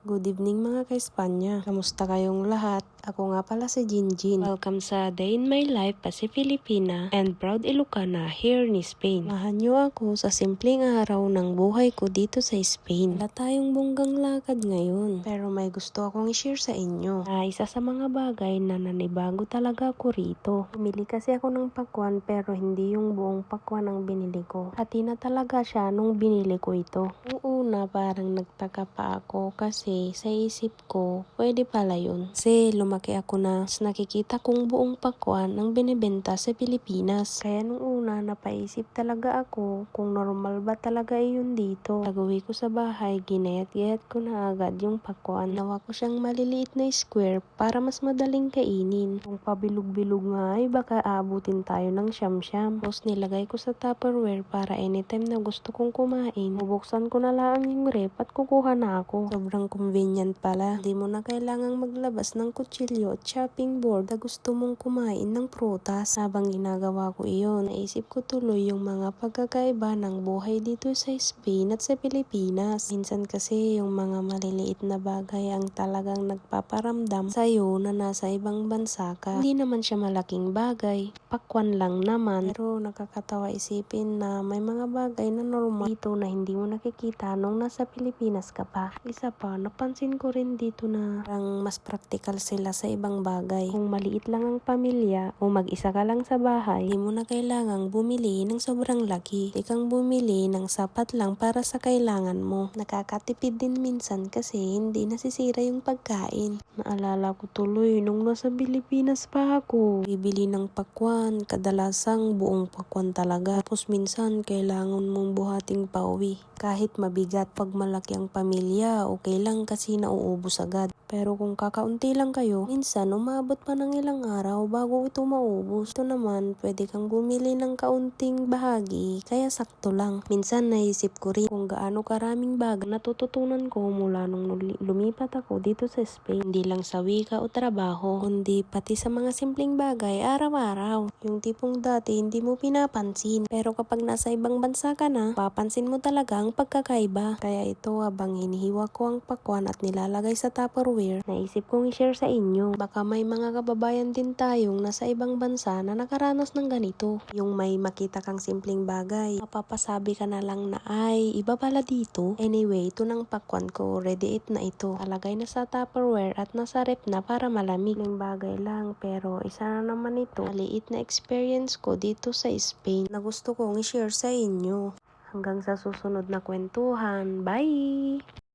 Good evening mga ka-Espanya. Kamusta kayong lahat? Ako nga pala si Jinjin. Welcome sa Day in My Life pa si Filipina and proud Ilocana here in Spain. Samahan niyo ako sa simpleng araw ng buhay ko dito sa Spain. Wala tayong bonggang lakad ngayon, pero may gusto akong i-share sa inyo. Isa sa mga bagay na nanibago talaga ako rito. Bumili kasi ako ng pakwan pero hindi yung buong pakwan ang binili ko. Hati na talaga siya nung binili ko ito. Noong una parang nagtaka pa ako kasi sa isip ko, pwede pala yun. Kasi lumaki ako na nakikita kong buong pakwan ang binibenta sa Pilipinas. Kaya nung una napaisip talaga ako kung normal ba talaga yun dito. Pag-uwi ko sa bahay, ginayat-gayat ko na agad yung pakwan. Nawa ko siyang maliliit na square para mas madaling kainin. Kung pabilog-bilog nga ay baka aabutin tayo ng siyam-siyam. Tapos nilagay ko sa Tupperware para anytime na gusto kong kumain. Bubuksan ko na lang yung rep at kukuha na ako. Sobrang convenient pala. Hindi mo na kailangang maglabas ng kutsilyo at chopping board na gusto mong kumain ng prutas. Habang ginagawa ko iyon, naisip ko tuloy yung mga pagkakaiba ng buhay dito sa Spain at sa Pilipinas. Minsan kasi yung mga maliliit na bagay ang talagang nagpaparamdam sa'yo na nasa ibang bansa ka. Hindi naman siya malaking bagay. Pakwan lang naman. Pero nakakatawa isipin na may mga bagay na normal dito na hindi mo nakikita nung nasa Pilipinas ka pa. Isa pa, napansin ko rin dito na parang mas practical sila sa ibang bagay. Kung maliit lang ang pamilya o mag-isa ka lang sa bahay, hindi mo na kailangang bumili ng sobrang laki. Hindi kang bumili ng sapat lang para sa kailangan mo. Nakakatipid din minsan kasi hindi nasisira yung pagkain. Naalala ko tuloy nung nasa Pilipinas pa ako. Bibili ng pakwan, kadalasang buong pakwan talaga. Tapos minsan kailangan mong buhating pauwi. Kahit mabigat, pag malaki ang pamilya, okay lang kasi nauubos agad. Pero kung kakaunti lang kayo, minsan umabot pa ng ilang araw bago ito maubos. Ito naman, pwede kang bumili ng kaunting bahagi, kaya sakto lang. Minsan naisip ko rin kung gaano karaming bagay natututunan ko mula nung lumipat ako dito sa Spain. Hindi lang sa wika o trabaho, kundi pati sa mga simpleng bagay araw-araw. Yung tipong dati hindi mo pinapansin, pero kapag nasa ibang bansa ka na, papansin mo talaga ang pagkakaiba. Kaya ito, habang hinihiwa ko ang pakwan at nilalagay sa Tupperware, naisip kong i-share sa inyo. Baka may mga kababayan din tayong nasa ibang bansa na nakaranas ng ganito. Yung may makita kang simpleng bagay, mapapasabi ka na lang na ay, iba pala dito. Anyway, ito ng pakwan ko, ready eat na ito. Talagay na sa Tupperware at nasa rep na para malamig. Yung bagay lang, pero isa na naman ito, maliit na experience ko dito sa Spain na gusto kong i-share sa inyo. Hanggang sa susunod na kwentuhan. Bye!